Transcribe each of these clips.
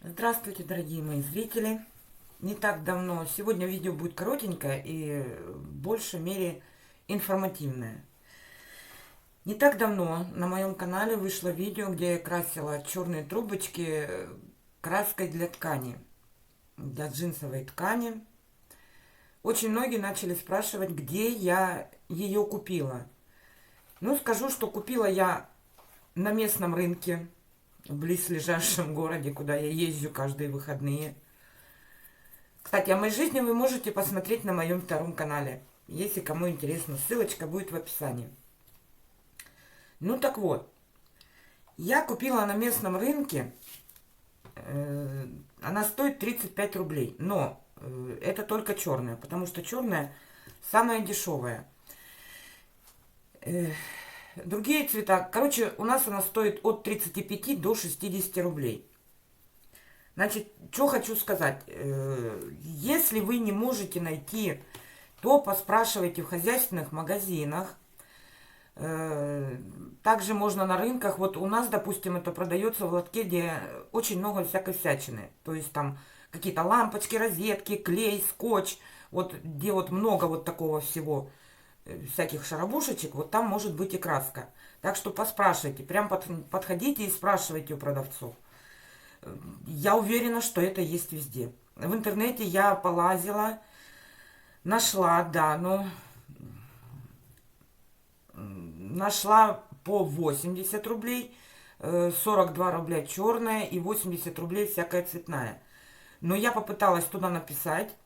Здравствуйте, дорогие мои зрители! Не так давно, сегодня видео будет коротенькое и в большей мере информативное. Не так давно на моем канале вышло видео, где я красила черные трубочки краской для ткани, для джинсовой ткани. Очень многие начали спрашивать, где я ее купила. Ну, скажу, что купила я на местном рынке, в близлежащем городе, куда я езжу каждые выходные. Кстати, о моей жизни вы можете посмотреть на моем втором канале. Если кому интересно, ссылочка будет в описании. Ну так вот, я купила на местном рынке, она стоит 35 рублей, но это только черная, потому что черная самая дешевая. Другие цвета, короче, у нас она стоит от 35 до 60 рублей. Значит, что хочу сказать. Если вы не можете найти, то поспрашивайте в хозяйственных магазинах. Также можно на рынках. Вот у нас, допустим, это продается в лотке, где очень много всякой всячины. То есть там какие-то лампочки, розетки, клей, скотч. Вот где вот много вот такого всего, всяких шарабушечек, вот там может быть и краска. Так что поспрашивайте. Прям подходите и спрашивайте у продавцов. Я уверена, что это есть везде. В интернете я полазила, нашла, да, но нашла по 80 рублей, 42 рубля черная и 80 рублей всякая цветная. Но я попыталась туда написать.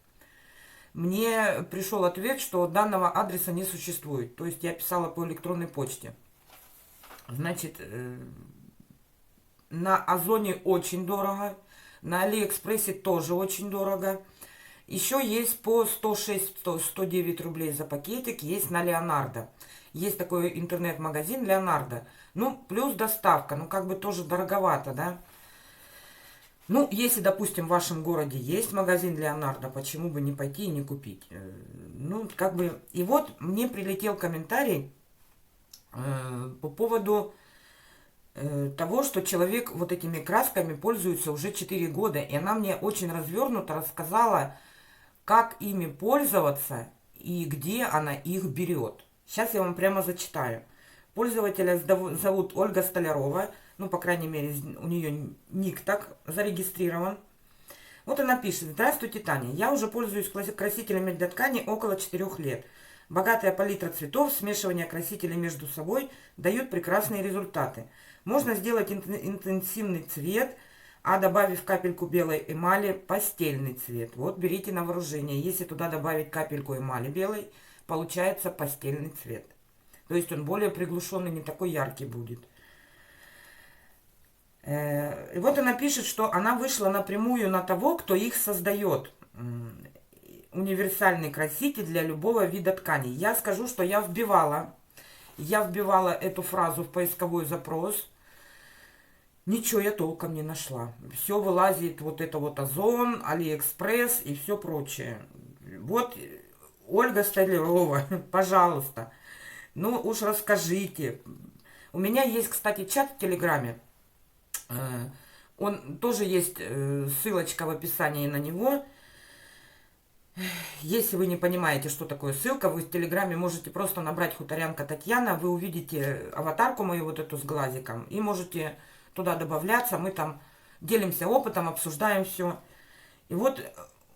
Мне пришел ответ, что данного адреса не существует. То есть я писала по электронной почте. Значит, на Озоне очень дорого. На Алиэкспрессе тоже очень дорого. Еще есть по 106-109 рублей за пакетик. Есть на Леонардо. Есть такой интернет-магазин Леонардо. Ну, плюс доставка. Ну, как бы тоже дороговато, да? Ну, если, допустим, в вашем городе есть магазин Леонардо, почему бы не пойти и не купить? Ну, как бы... И вот мне прилетел комментарий по поводу того, что человек вот этими красками пользуется уже 4 года. И она мне очень развернуто рассказала, как ими пользоваться и где она их берет. Сейчас я вам прямо зачитаю. Пользователя зовут Ольга Столярова. Ну, по крайней мере, у нее ник так зарегистрирован. Вот она пишет. Здравствуйте, Таня. Я уже пользуюсь красителями для ткани около 4 лет. Богатая палитра цветов, смешивание красителей между собой дают прекрасные результаты. Можно сделать интенсивный цвет, а добавив капельку белой эмали, постельный цвет. Вот берите на вооружение. Если туда добавить капельку эмали белой, получается постельный цвет. То есть он более приглушенный, не такой яркий будет. И вот она пишет, что она вышла напрямую на того, кто их создает. Универсальный краситель для любого вида ткани. Я скажу, что я вбивала эту фразу в поисковой запрос. Ничего я толком не нашла. Все вылазит вот это вот Озон, Алиэкспресс и все прочее. Вот Ольга Столярова, пожалуйста. Ну уж расскажите. У меня есть, кстати, чат в Телеграме. Он тоже есть, ссылочка в описании на него. Если вы не понимаете, что такое ссылка, вы в Телеграме можете просто набрать «Хуторянка Татьяна», вы увидите аватарку мою вот эту с глазиком, и можете туда добавляться, мы там делимся опытом, обсуждаем все. И вот,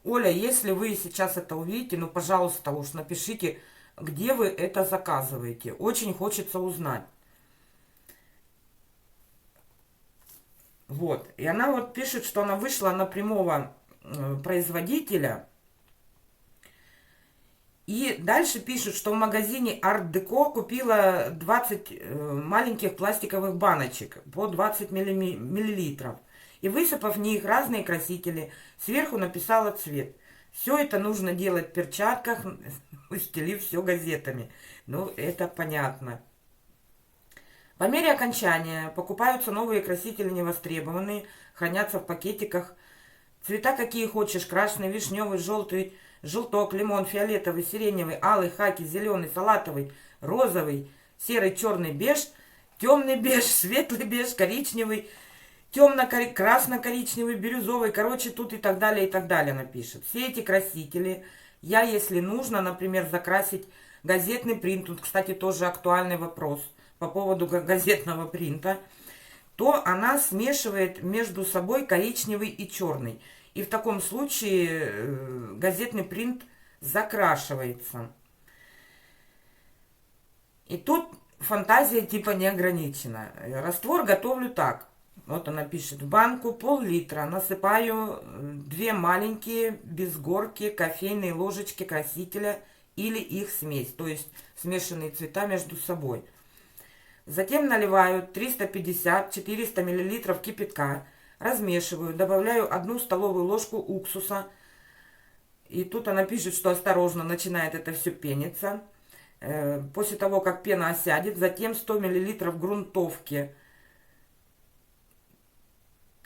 Оля, если вы сейчас это увидите, ну, пожалуйста, уж напишите, где вы это заказываете. Очень хочется узнать. Вот. И она вот пишет, что она вышла на прямого производителя. И дальше пишут, что в магазине Art Deco купила 20 маленьких пластиковых баночек по 20 миллилитров. И высыпав в них разные красители, сверху написала цвет. Все это нужно делать в перчатках, устелив все газетами. Ну, это понятно. По мере окончания покупаются новые красители невостребованные, хранятся в пакетиках. Цвета какие хочешь: красный, вишневый, желтый, желток, лимон, фиолетовый, сиреневый, алый, хаки, зеленый, салатовый, розовый, серый, черный, беж, темный беж, светлый беж, коричневый, темно-красно-коричневый, бирюзовый, короче, тут и так далее напишет. Все эти красители я, если нужно, например, закрасить газетный принт, тут, кстати, тоже актуальный вопрос по поводу газетного принта, то она смешивает между собой коричневый и черный. И в таком случае газетный принт закрашивается. И тут фантазия типа не ограничена. Раствор готовлю так. Вот она пишет: в банку пол-литра насыпаю 2 маленькие без горки кофейные ложечки красителя или их смесь, то есть смешанные цвета между собой. Затем наливаю 350-400 мл кипятка, размешиваю, добавляю 1 столовую ложку уксуса. И тут она пишет, что осторожно начинает это все пениться. После того, как пена осядет, затем 100 мл грунтовки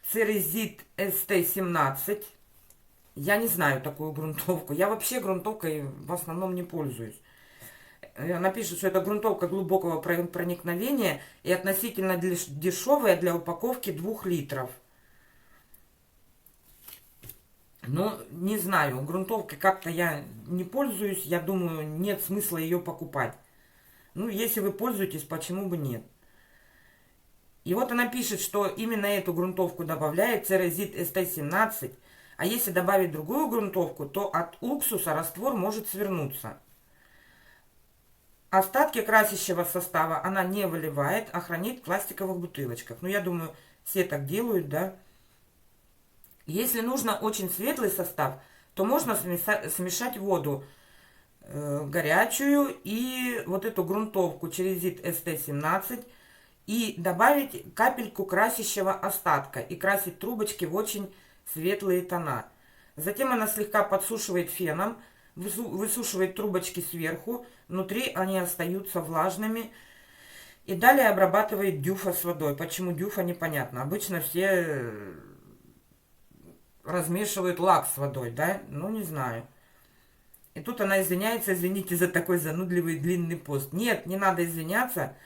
Церезит СТ-17. Я не знаю такую грунтовку. Я вообще грунтовкой в основном не пользуюсь. Она пишет, что это грунтовка глубокого проникновения и относительно дешевая для упаковки 2 литров. Но не знаю, грунтовкой как-то я не пользуюсь. Я думаю, нет смысла ее покупать. Ну, если вы пользуетесь, почему бы нет? И вот она пишет, что именно эту грунтовку добавляет Церезит СТ-17. А если добавить другую грунтовку, то от уксуса раствор может свернуться. Остатки красящего состава она не выливает, а хранит в пластиковых бутылочках. Ну, я думаю, все так делают, да? Если нужно очень светлый состав, то можно смешать воду горячую и вот эту грунтовку Церезит СТ-17 и добавить капельку красящего остатка и красить трубочки в очень светлые тона. Затем она слегка подсушивает феном, высушивает трубочки сверху, внутри они остаются влажными. И далее обрабатывает дюфа с водой. Почему дюфа, непонятно. Обычно все размешивают лак с водой, да? Ну, не знаю. И тут она извиняется: извините за такой занудливый длинный пост. Нет, не надо извиняться.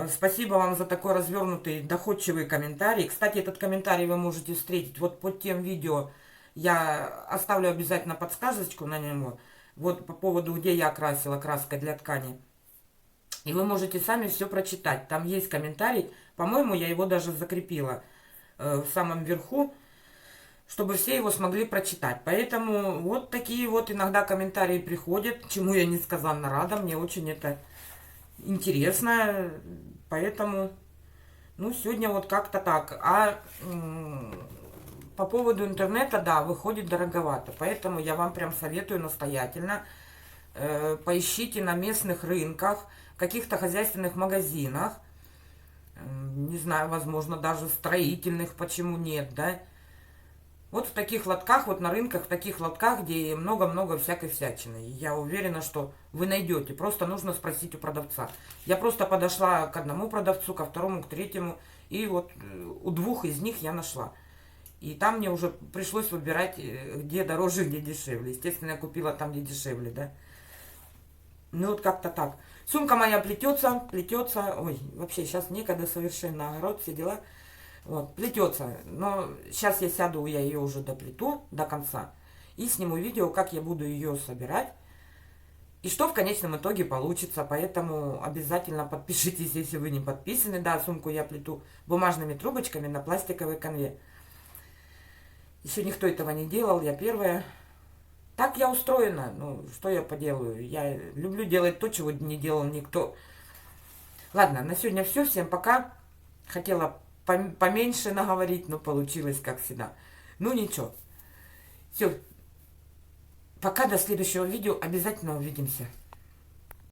Спасибо вам за такой развернутый, доходчивый комментарий. Кстати, этот комментарий вы можете встретить вот под тем видео. Я оставлю обязательно подсказочку на него. Вот по поводу, где я красила краской для ткани. И вы можете сами все прочитать. Там есть комментарий. По-моему, я его даже закрепила в самом верху, чтобы все его смогли прочитать. Поэтому вот такие вот иногда комментарии приходят, чему я несказанно рада. Мне очень это интересно. Поэтому, ну, сегодня вот как-то так. А по поводу интернета, да, выходит дороговато. Поэтому я вам прям советую настоятельно. Поищите на местных рынках, в каких-то хозяйственных магазинах. Не знаю, возможно, даже строительных, почему нет, да. Вот в таких лотках, вот на рынках, в таких лотках, где много-много всякой всячины. Я уверена, что вы найдете. Просто нужно спросить у продавца. Я просто подошла к одному продавцу, ко второму, к третьему. И вот у 2 из них я нашла. И там мне уже пришлось выбирать, где дороже, где дешевле. Естественно, я купила там, где дешевле, да. Ну вот как-то так. Сумка моя плетется. Ой, вообще сейчас некогда совершенно. Огород, все дела. Вот, плетется. Но сейчас я сяду, я ее уже доплету до конца. И сниму видео, как я буду ее собирать. И что в конечном итоге получится. Поэтому обязательно подпишитесь, если вы не подписаны. Да, сумку я плету бумажными трубочками на пластиковой конве. Еще никто этого не делал, я первая. Так я устроена. Ну, что я поделаю? Я люблю делать то, чего не делал никто. Ладно, на сегодня все. Всем пока. Хотела поменьше наговорить, но получилось, как всегда. Ну, ничего. Все. Пока, до следующего видео. Обязательно увидимся.